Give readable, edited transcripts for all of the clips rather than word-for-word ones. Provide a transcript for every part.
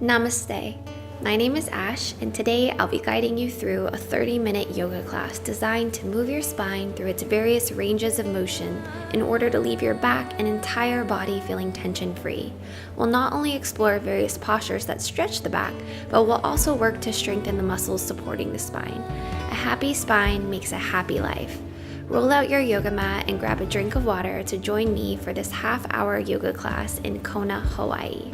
Namaste. My name is Ash, and today I'll be guiding you through a 30-minute yoga class designed to move your spine through its various ranges of motion in order to leave your back and entire body feeling tension-free. We'll not only explore various postures that stretch the back, but we'll also work to strengthen the muscles supporting the spine. A happy spine makes a happy life. Roll out your yoga mat and grab a drink of water to join me for this half-hour yoga class in Kona, Hawaii.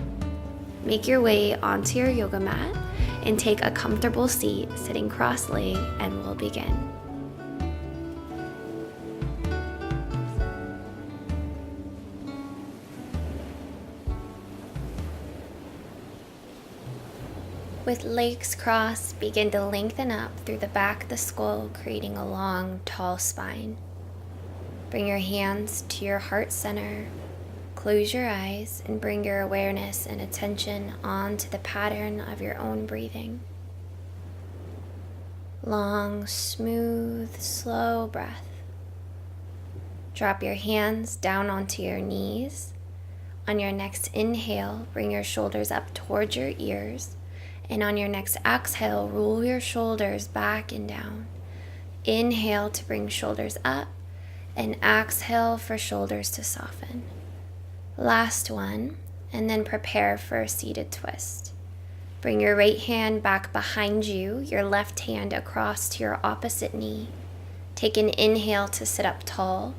Make your way onto your yoga mat and take a comfortable seat, sitting cross-legged, and we'll begin. With legs crossed, begin to lengthen up through the back of the skull, creating a long, tall spine. Bring your hands to your heart center. Close your eyes and bring your awareness and attention onto the pattern of your own breathing. Long, smooth, slow breath. Drop your hands down onto your knees. On your next inhale, bring your shoulders up towards your ears. And on your next exhale, roll your shoulders back and down. Inhale to bring shoulders up, and exhale for shoulders to soften. Last one, and then prepare for a seated twist. Bring your right hand back behind you, your left hand across to your opposite knee. Take an inhale to sit up tall.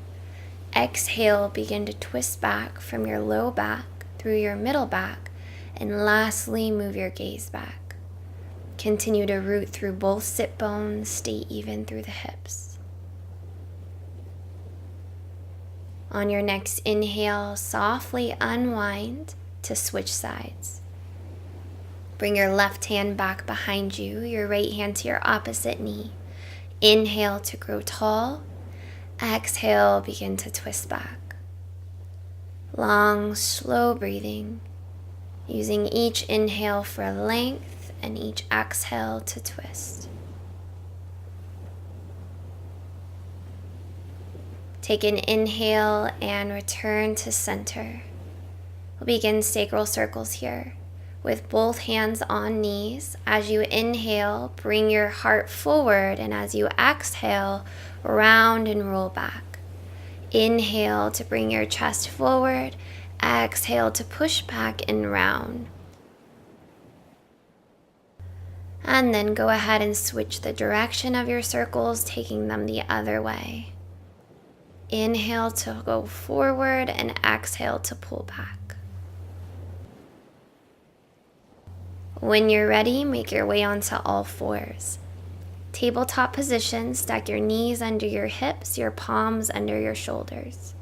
Exhale, begin to twist back from your low back through your middle back, and lastly, move your gaze back. Continue to root through both sit bones, stay even through the hips. On your next inhale, softly unwind to switch sides. Bring your left hand back behind you, your right hand to your opposite knee. Inhale to grow tall. Exhale, begin to twist back. Long, slow breathing, using each inhale for length and each exhale to twist. Take an inhale and return to center. We'll begin sacral circles here with both hands on knees. As you inhale, bring your heart forward, and as you exhale, round and roll back. Inhale to bring your chest forward. Exhale to push back and round. And then go ahead and switch the direction of your circles, taking them the other way. Inhale to go forward and exhale to pull back. When you're ready, make your way onto all fours. Tabletop position, stack your knees under your hips, your palms under your shoulders.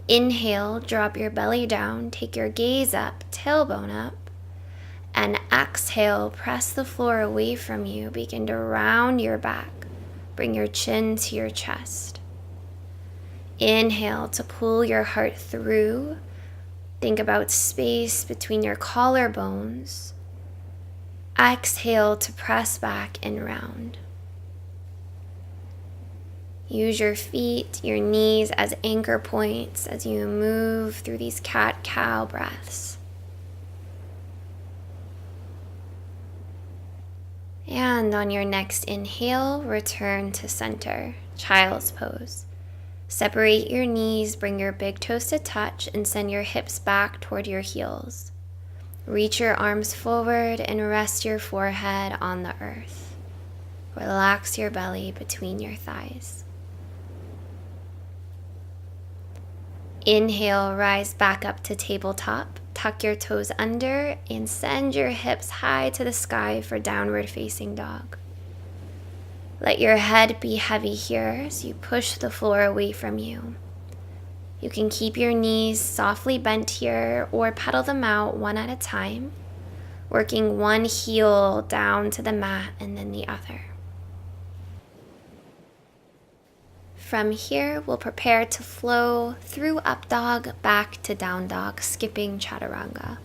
Inhale, drop your belly down, take your gaze up, tailbone up. And exhale, press the floor away from you, begin to round your back. Bring your chin to your chest. Inhale to pull your heart through. Think about space between your collarbones. Exhale to press back and round. Use your feet, your knees as anchor points as you move through these cat-cow breaths. And on your next inhale, return to center, child's pose. Separate your knees, bring your big toes to touch, and send your hips back toward your heels. Reach your arms forward and rest your forehead on the earth. Relax your belly between your thighs. Inhale, rise back up to tabletop. Tuck your toes under and send your hips high to the sky for downward facing dog. Let your head be heavy here as you push the floor away from you. You can keep your knees softly bent here or pedal them out one at a time, working one heel down to the mat and then the other. From here, we'll prepare to flow through up dog, back to down dog, skipping chaturanga.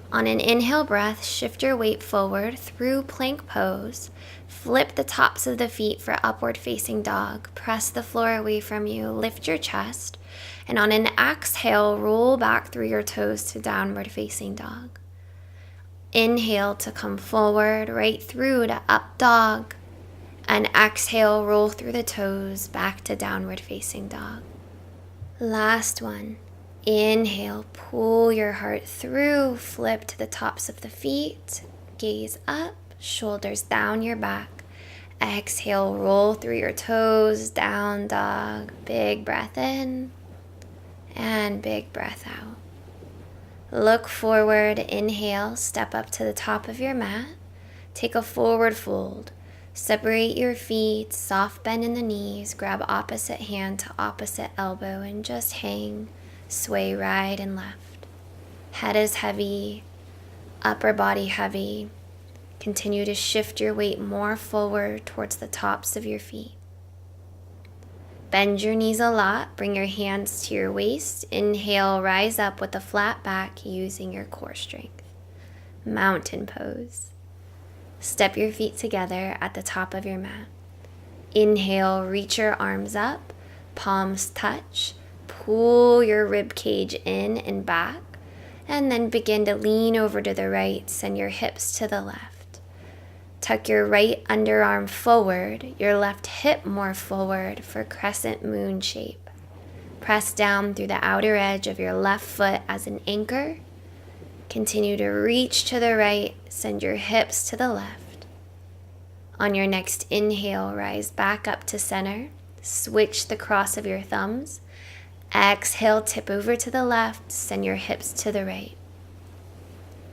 On an inhale breath, shift your weight forward through plank pose. Flip the tops of the feet for upward facing dog. Press the floor away from you. Lift your chest. And on an exhale, roll back through your toes to downward facing dog. Inhale to come forward, right through to up dog. And exhale, roll through the toes, back to downward facing dog. Last one. Inhale, pull your heart through, flip to the tops of the feet, gaze up, shoulders down your back. Exhale, roll through your toes, down dog. Big breath in and big breath out. Look forward, inhale, step up to the top of your mat. Take a forward fold. Separate your feet, soft bend in the knees, grab opposite hand to opposite elbow and just hang. Sway right and left. Head is heavy, upper body heavy. Continue to shift your weight more forward towards the tops of your feet. Bend your knees a lot, bring your hands to your waist. Inhale, rise up with a flat back using your core strength. Mountain pose. Step your feet together at the top of your mat. Inhale, reach your arms up, palms touch. Pull your rib cage in and back, and then begin to lean over to the right, send your hips to the left. Tuck your right underarm forward, your left hip more forward for crescent moon shape. Press down through the outer edge of your left foot as an anchor. Continue to reach to the right, send your hips to the left. On your next inhale, rise back up to center. Switch the cross of your thumbs. Exhale, tip over to the left, send your hips to the right.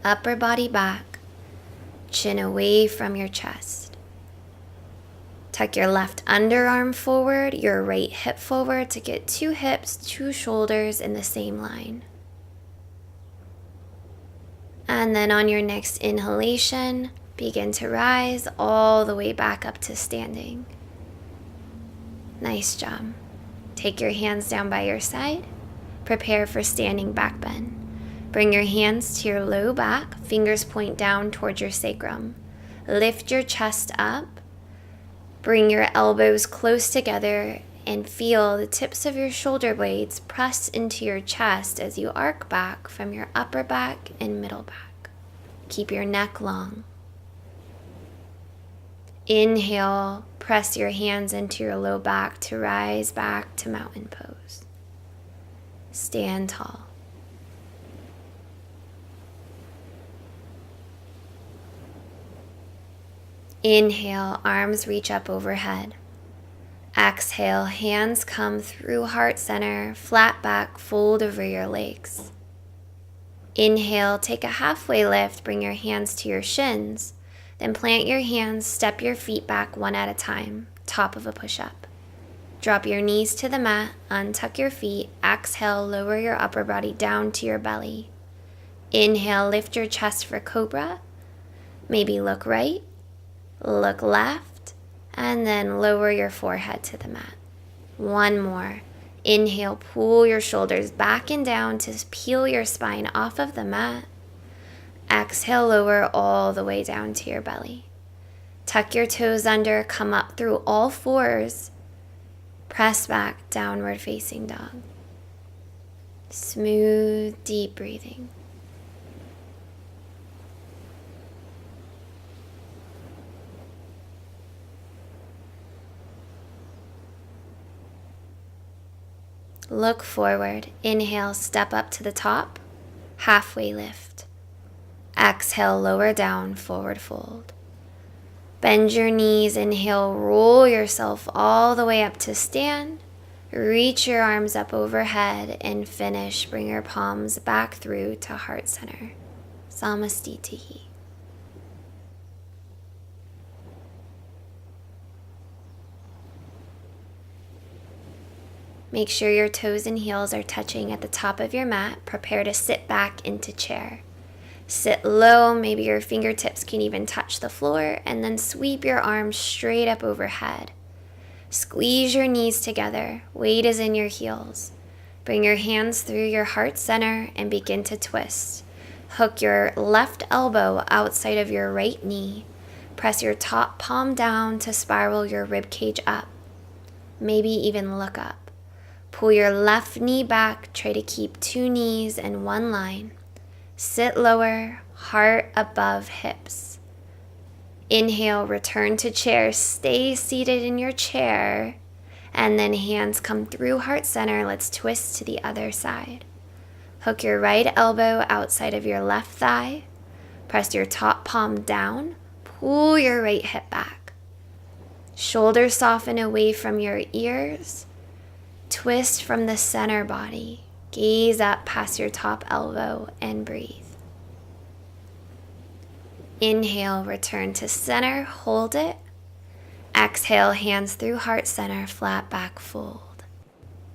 Upper body back, chin away from your chest. Tuck your left underarm forward, your right hip forward to get 2 hips, 2 shoulders in the same line. And then on your next inhalation, begin to rise all the way back up to standing. Nice job. Take your hands down by your side. Prepare for standing back bend. Bring your hands to your low back. Fingers point down towards your sacrum. Lift your chest up. Bring your elbows close together and feel the tips of your shoulder blades press into your chest as you arc back from your upper back and middle back. Keep your neck long. Inhale, press your hands into your low back to rise back to mountain pose. Stand tall. Inhale, arms reach up overhead. Exhale, hands come through heart center, flat back, fold over your legs. Inhale, take a halfway lift, bring your hands to your shins. Then plant your hands, step your feet back one at a time, top of a push-up. Drop your knees to the mat, untuck your feet. Exhale, lower your upper body down to your belly. Inhale, lift your chest for cobra. Maybe look right, look left, and then lower your forehead to the mat. One more. Inhale, pull your shoulders back and down to peel your spine off of the mat. Exhale, lower all the way down to your belly. Tuck your toes under, come up through all fours. Press back, downward facing dog. Smooth, deep breathing. Look forward. Inhale, step up to the top. Halfway lift. Exhale, lower down, forward fold. Bend your knees. Inhale, roll yourself all the way up to stand. Reach your arms up overhead and finish. Bring your palms back through to heart center. Samastitihi. Make sure your toes and heels are touching at the top of your mat. Prepare to sit back into chair. Sit low, maybe your fingertips can even touch the floor, and then sweep your arms straight up overhead. Squeeze your knees together. Weight is in your heels. Bring your hands through your heart center and begin to twist. Hook your left elbow outside of your right knee. Press your top palm down to spiral your rib cage up. Maybe even look up. Pull your left knee back. Try to keep 2 knees in one line. Sit lower, heart above hips. Inhale, return to chair. Stay seated in your chair. And then hands come through heart center. Let's twist to the other side. Hook your right elbow outside of your left thigh. Press your top palm down. Pull your right hip back. Shoulders soften away from your ears. Twist from the center body. Gaze up past your top elbow and breathe. Inhale, return to center, hold it. Exhale, hands through heart center, flat back fold.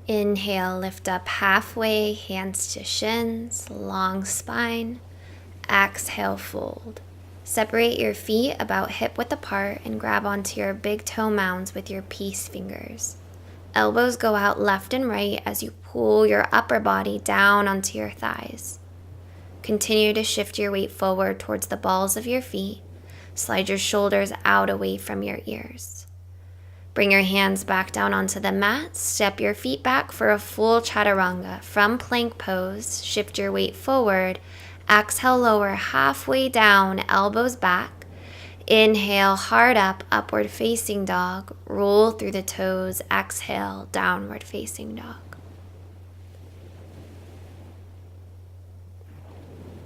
Inhale, lift up halfway, hands to shins, long spine. Exhale, fold. Separate your feet about hip width apart and grab onto your big toe mounds with your peace fingers. Elbows go out left and right as you pull your upper body down onto your thighs. Continue to shift your weight forward towards the balls of your feet. Slide your shoulders out away from your ears. Bring your hands back down onto the mat. Step your feet back for a full chaturanga. From plank pose, shift your weight forward. Exhale, lower halfway down, elbows back. Inhale, heart up, upward facing dog. Roll through the toes. Exhale, downward facing dog.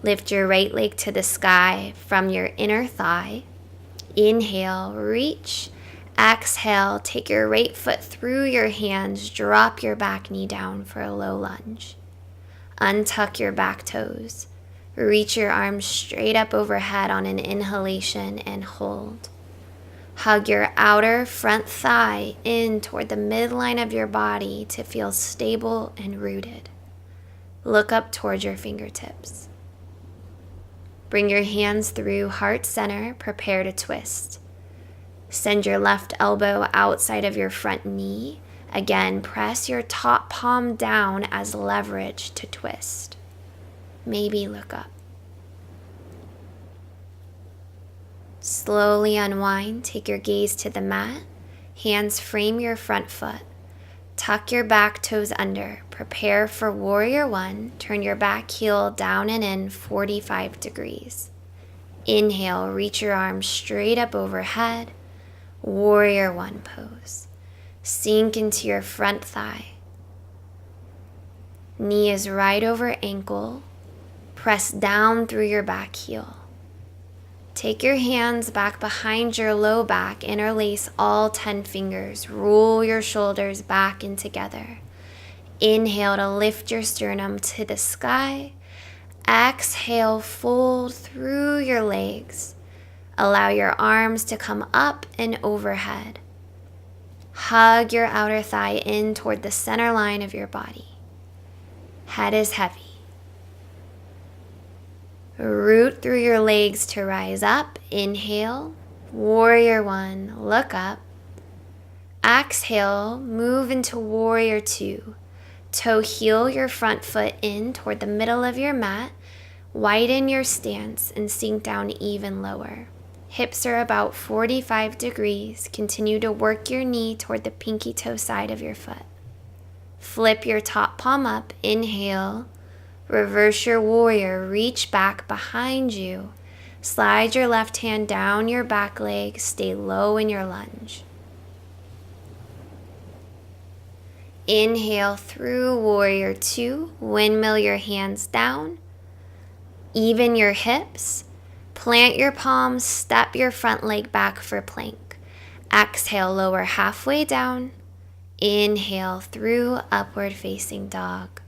Lift your right leg to the sky from your inner thigh. Inhale, reach. Exhale, take your right foot through your hands. Drop your back knee down for a low lunge. Untuck your back toes. Reach your arms straight up overhead on an inhalation and hold. Hug your outer front thigh in toward the midline of your body to feel stable and rooted. Look up towards your fingertips. Bring your hands through heart center, prepare to twist. Send your left elbow outside of your front knee. Again, press your top palm down as leverage to twist. Maybe look up. Slowly unwind, take your gaze to the mat. Hands frame your front foot. Tuck your back toes under. Prepare for warrior one. Turn your back heel down and in 45 degrees. Inhale, reach your arms straight up overhead. Warrior one pose. Sink into your front thigh. Knee is right over ankle. Press down through your back heel. Take your hands back behind your low back. Interlace all 10 fingers. Roll your shoulders back in together. Inhale to lift your sternum to the sky. Exhale, fold through your legs. Allow your arms to come up and overhead. Hug your outer thigh in toward the center line of your body. Head is heavy. Root through your legs to rise up. Inhale, warrior one, look up. Exhale, move into warrior two. Toe heel your front foot in toward the middle of your mat. Widen your stance and sink down even lower. Hips are about 45 degrees. Continue to work your knee toward the pinky toe side of your foot. Flip your top palm up. Inhale. Reverse your warrior, reach back behind you. Slide your left hand down your back leg, stay low in your lunge. Inhale through warrior two, windmill your hands down. Even your hips. Plant your palms, step your front leg back for plank. Exhale, lower halfway down. Inhale through upward facing dog.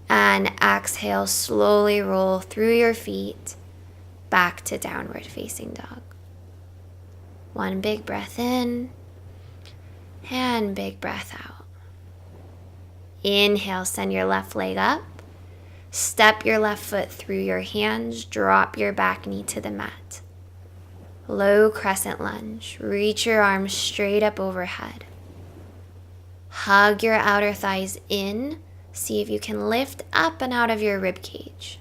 And exhale, slowly roll through your feet back to downward facing dog. One big breath in and big breath out. Inhale, send your left leg up. Step your left foot through your hands. Drop your back knee to the mat. Low crescent lunge. Reach your arms straight up overhead. Hug your outer thighs in. See if you can lift up and out of your rib cage.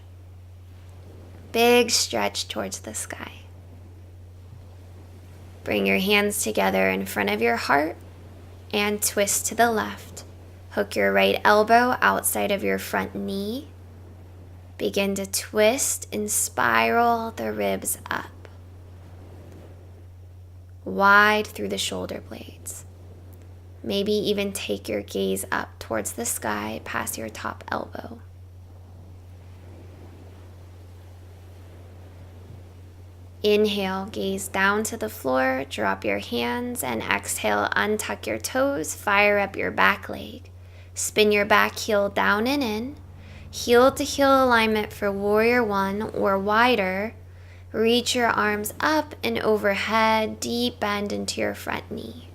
Big stretch towards the sky. Bring your hands together in front of your heart and twist to the left. Hook your right elbow outside of your front knee. Begin to twist and spiral the ribs up, wide through the shoulder blades. Maybe even take your gaze up towards the sky past your top elbow. Inhale, gaze down to the floor, drop your hands, and exhale, untuck your toes, fire up your back leg. Spin your back heel down and in. Heel to heel alignment for warrior one or wider. Reach your arms up and overhead, deep bend into your front knee.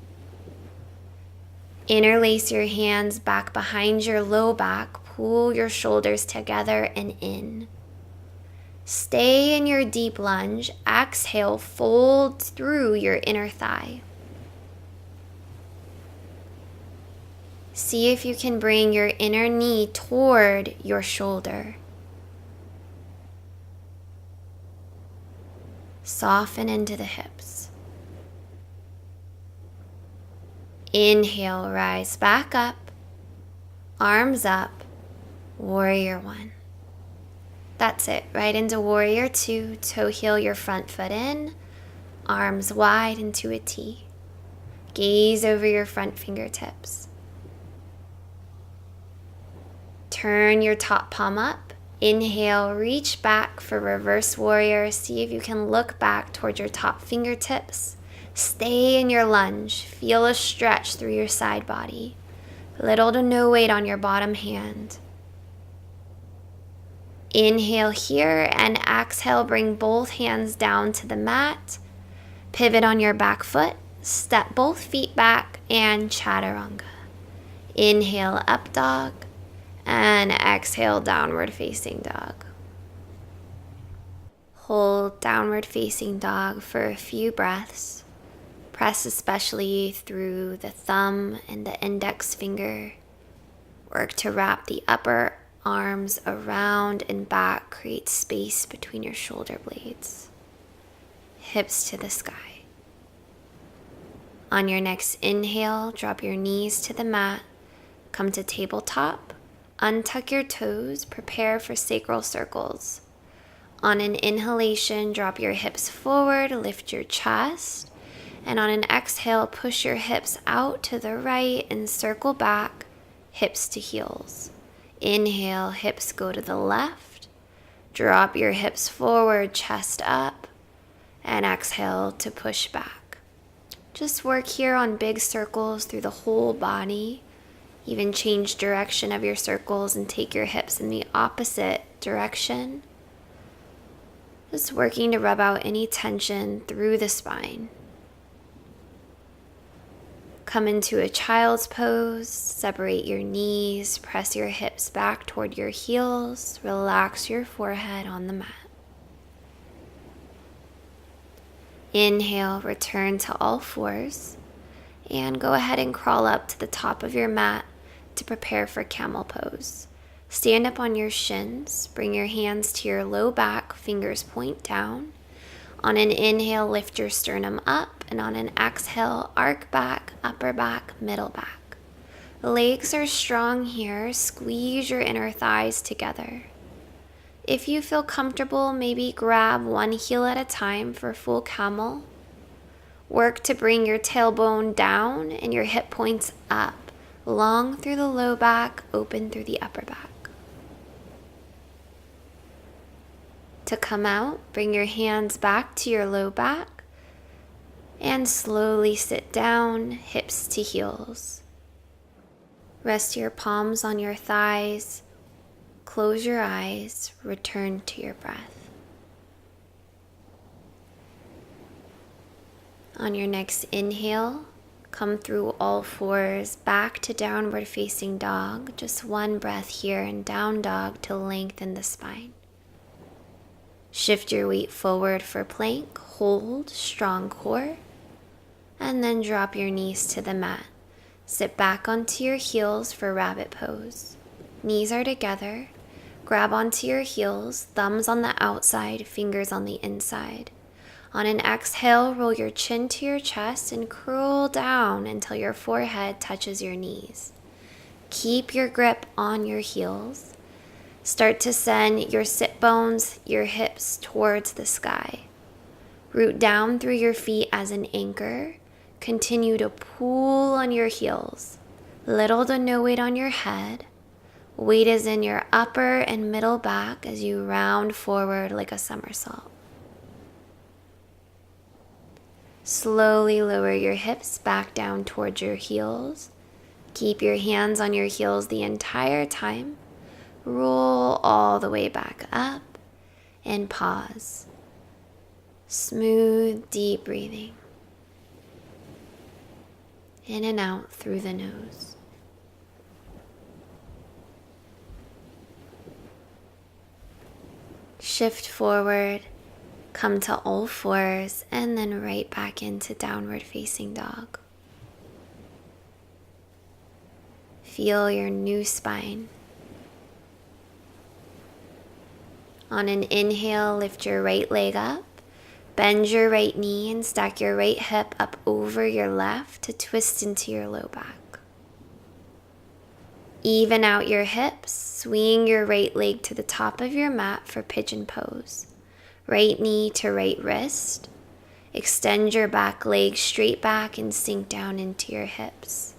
Interlace your hands back behind your low back, pull your shoulders together and in. Stay in your deep lunge. Exhale, fold through your inner thigh. See if you can bring your inner knee toward your shoulder. Soften into the hips. Inhale, rise back up, arms up, warrior one. That's it, right into warrior two, toe heel your front foot in, arms wide into a T. Gaze over your front fingertips. Turn your top palm up. Inhale, reach back for reverse warrior. See if you can look back towards your top fingertips. Stay in your lunge. Feel a stretch through your side body. Little to no weight on your bottom hand. Inhale here and exhale, bring both hands down to the mat. Pivot on your back foot. Step both feet back and chaturanga. Inhale, up dog. And exhale, downward facing dog. Hold downward facing dog for a few breaths. Press especially through the thumb and the index finger. Work to wrap the upper arms around and back, create space between your shoulder blades. Hips to the sky. On your next inhale, drop your knees to the mat. Come to tabletop. Untuck your toes, prepare for sacral circles. On an inhalation, drop your hips forward, lift your chest. And on an exhale, push your hips out to the right and circle back, hips to heels. Inhale, hips go to the left. Drop your hips forward, chest up. And exhale to push back. Just work here on big circles through the whole body. Even change direction of your circles and take your hips in the opposite direction. Just working to rub out any tension through the spine. Come into a child's pose. Separate your knees. Press your hips back toward your heels. Relax your forehead on the mat. Inhale, return to all fours. And go ahead and crawl up to the top of your mat to prepare for camel pose. Stand up on your shins, bring your hands to your low back, fingers point down. On an inhale, lift your sternum up, and on an exhale, arc back, upper back, middle back. The legs are strong here, squeeze your inner thighs together. If you feel comfortable, maybe grab one heel at a time for full camel. Work to bring your tailbone down and your hip points up. Long through the low back, open through the upper back. To come out, bring your hands back to your low back and slowly sit down, hips to heels. Rest your palms on your thighs, close your eyes, return to your breath. On your next inhale, come through all fours, back to downward facing dog. Just one breath here in down dog to lengthen the spine. Shift your weight forward for plank, hold, strong core, and then drop your knees to the mat. Sit back onto your heels for rabbit pose. Knees are together. Grab onto your heels, thumbs on the outside, fingers on the inside. On an exhale, roll your chin to your chest and curl down until your forehead touches your knees. Keep your grip on your heels. Start to send your sit bones, your hips towards the sky. Root down through your feet as an anchor. Continue to pull on your heels. Little to no weight on your head. Weight is in your upper and middle back as you round forward like a somersault. Slowly lower your hips back down towards your heels. Keep your hands on your heels the entire time. Roll all the way back up and pause. Smooth, deep breathing. In and out through the nose. Shift forward, come to all fours, and then right back into downward facing dog. Feel your new spine. On an inhale, lift your right leg up, bend your right knee and stack your right hip up over your left to twist into your low back. Even out your hips, swing your right leg to the top of your mat for pigeon pose. Right knee to right wrist. Extend your back leg straight back and sink down into your hips.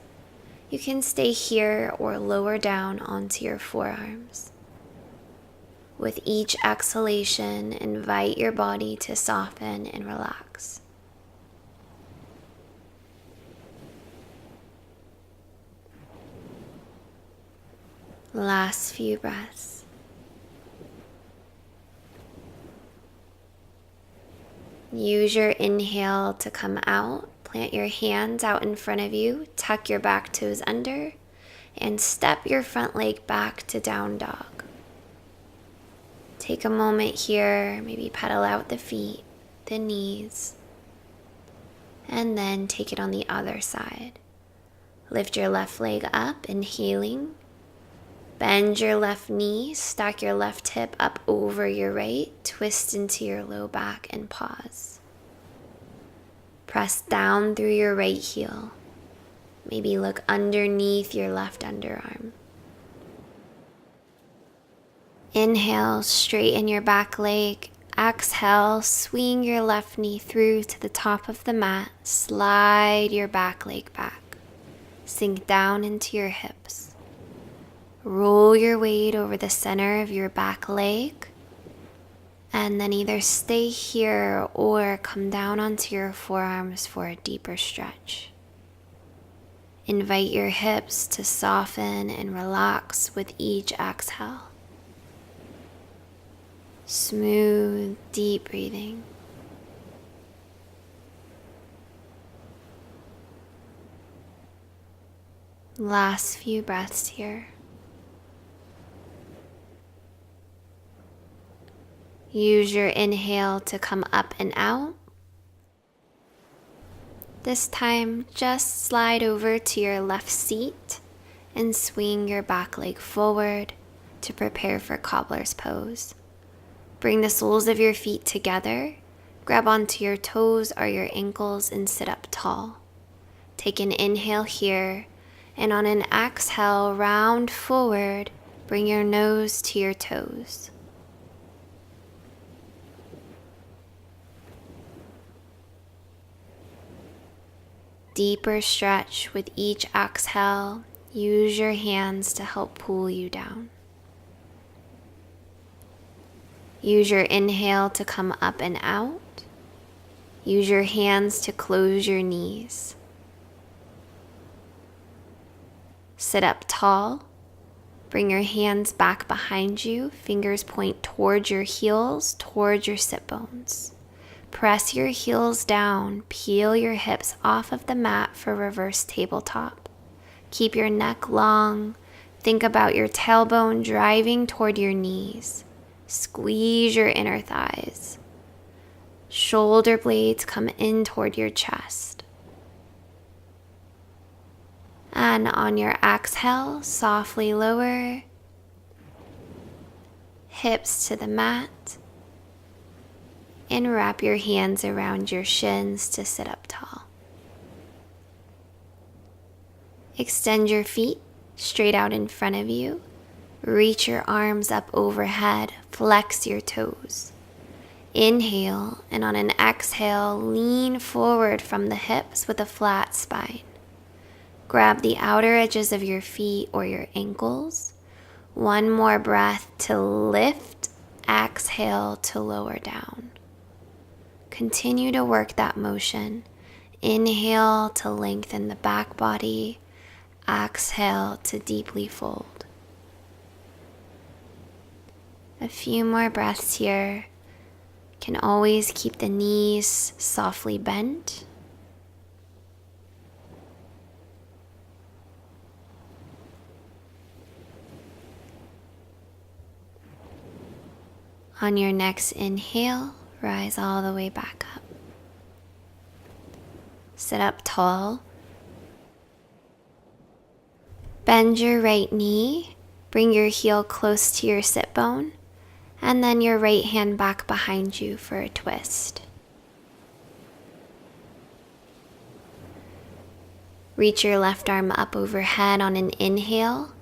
You can stay here or lower down onto your forearms. With each exhalation, invite your body to soften and relax. Last few breaths. Use your inhale to come out. Plant your hands out in front of you. Tuck your back toes under and step your front leg back to down dog. Take a moment here, maybe pedal out the feet, the knees, and then take it on the other side. Lift your left leg up, inhaling. Bend your left knee, stack your left hip up over your right, twist into your low back and pause. Press down through your right heel. Maybe look underneath your left underarm. Inhale, straighten your back leg. Exhale, swing your left knee through to the top of the mat. Slide your back leg back. Sink down into your hips. Roll your weight over the center of your back leg. And then either stay here or come down onto your forearms for a deeper stretch. Invite your hips to soften and relax with each exhale. Smooth, deep breathing. Last few breaths here. Use your inhale to come up and out. This time, just slide over to your left seat and swing your back leg forward to prepare for cobbler's pose. Bring the soles of your feet together, grab onto your toes or your ankles and sit up tall. Take an inhale here, and on an exhale, round forward, bring your nose to your toes. Deeper stretch with each exhale. Use your hands to help pull you down. Use your inhale to come up and out. Use your hands to close your knees. Sit up tall. Bring your hands back behind you. Fingers point towards your heels, towards your sit bones. Press your heels down. Peel your hips off of the mat for reverse tabletop. Keep your neck long. Think about your tailbone driving toward your knees. Squeeze your inner thighs. Shoulder blades come in toward your chest. And on your exhale, softly lower. Hips to the mat. And wrap your hands around your shins to sit up tall. Extend your feet straight out in front of you. Reach your arms up overhead, flex your toes. Inhale, and on an exhale, lean forward from the hips with a flat spine. Grab the outer edges of your feet or your ankles. One more breath to lift, exhale to lower down. Continue to work that motion. Inhale to lengthen the back body. Exhale to deeply fold. A few more breaths here. Can always keep the knees softly bent. On your next inhale, rise all the way back up. Sit up tall. Bend your right knee. Bring your heel close to your sit bone. And then your right hand back behind you for a twist. Reach your left arm up overhead on an inhale.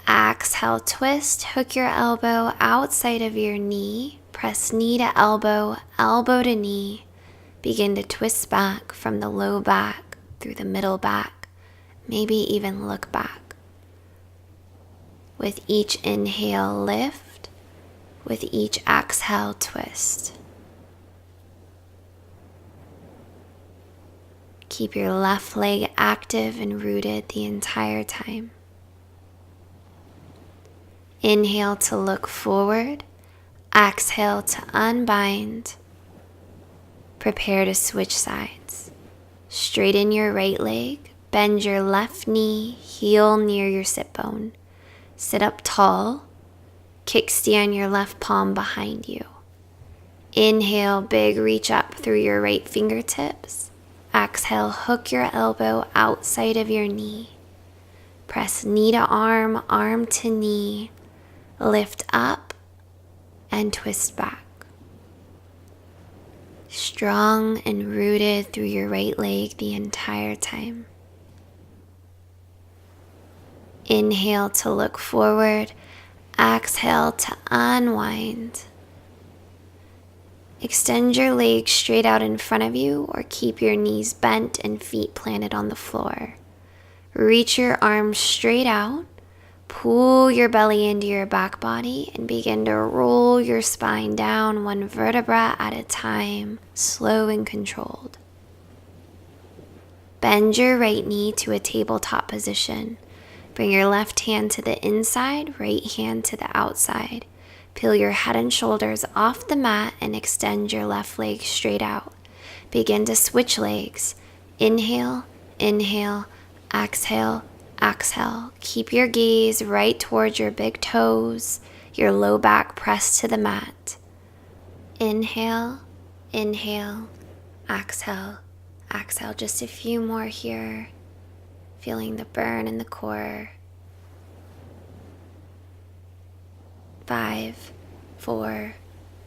Exhale, twist, hook your elbow outside of your knee. Press knee to elbow, elbow to knee. Begin to twist back from the low back through the middle back. Maybe even look back. With each inhale, lift. With each exhale, twist. Keep your left leg active and rooted the entire time. Inhale to look forward. Exhale to unbind. Prepare to switch sides. Straighten your right leg. Bend your left knee, heel near your sit bone. Sit up tall. Kickstand your left palm behind you. Inhale, big reach up through your right fingertips. Exhale, hook your elbow outside of your knee. Press knee to arm, arm to knee. Lift up and twist back. Strong and rooted through your right leg the entire time. Inhale to look forward. Exhale to unwind. Extend your legs straight out in front of you or keep your knees bent and feet planted on the floor. Reach your arms straight out. Pull your belly into your back body and begin to roll your spine down one vertebra at a time, slow and controlled. Bend your right knee to a tabletop position. Bring your left hand to the inside, right hand to the outside. Peel your head and shoulders off the mat and extend your left leg straight out. Begin to switch legs. Inhale, inhale, exhale, exhale. Keep your gaze right towards your big toes, your low back pressed to the mat. Inhale, inhale, exhale, exhale. Just a few more here. Feeling the burn in the core. 5, 4,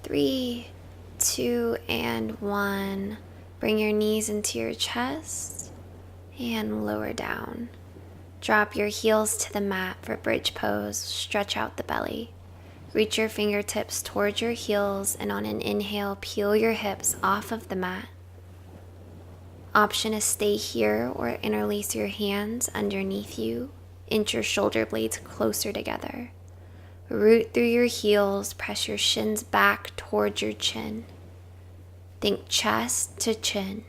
3, 2, and 1. Bring your knees into your chest and lower down. Drop your heels to the mat for bridge pose. Stretch out the belly. Reach your fingertips towards your heels and on an inhale, peel your hips off of the mat. Option is stay here or interlace your hands underneath you. Inch your shoulder blades closer together. Root through your heels, press your shins back towards your chin. Think chest to chin.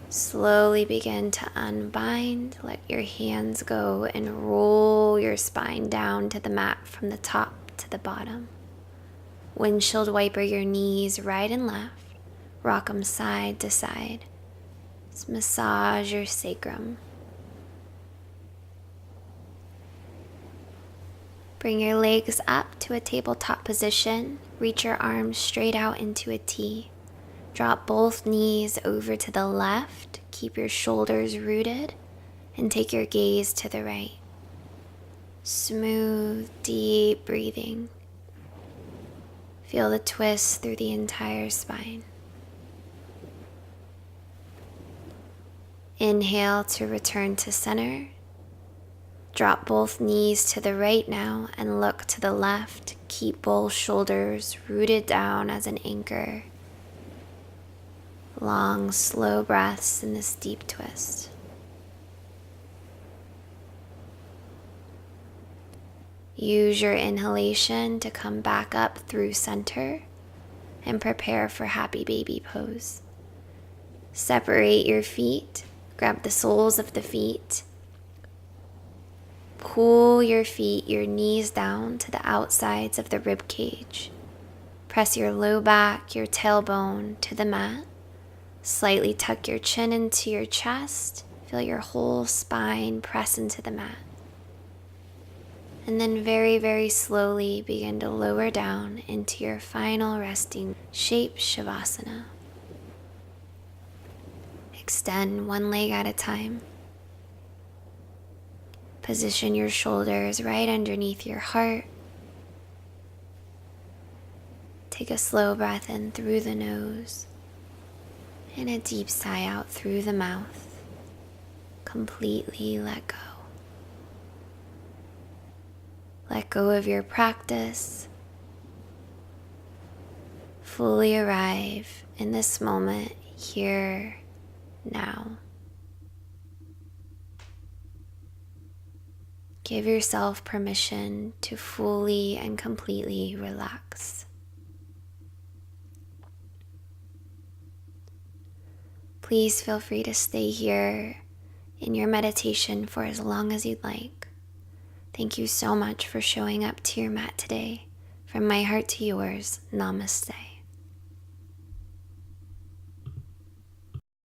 Slowly begin to unbind. Let your hands go and roll your spine down to the mat from the top to the bottom. Windshield wiper your knees right and left. Rock them side to side. Just massage your sacrum. Bring your legs up to a tabletop position. Reach your arms straight out into a T. Drop both knees over to the left. Keep your shoulders rooted and take your gaze to the right. Smooth, deep breathing. Feel the twist through the entire spine. Inhale to return to center. Drop both knees to the right now and look to the left. Keep both shoulders rooted down as an anchor. Long, slow breaths in this deep twist. Use your inhalation to come back up through center and prepare for happy baby pose. Separate your feet, grab the soles of the feet. Pull your feet, your knees down to the outsides of the rib cage. Press your low back, your tailbone to the mat. Slightly tuck your chin into your chest. Feel your whole spine press into the mat. And then very, very slowly begin to lower down into your final resting shape, Savasana. Extend one leg at a time. Position your shoulders right underneath your heart. Take a slow breath in through the nose and a deep sigh out through the mouth. Completely let go. Let go of your practice. Fully arrive in this moment, here, now. Give yourself permission to fully and completely relax. Please feel free to stay here in your meditation for as long as you'd like. Thank you so much for showing up to your mat today. From my heart to yours, namaste.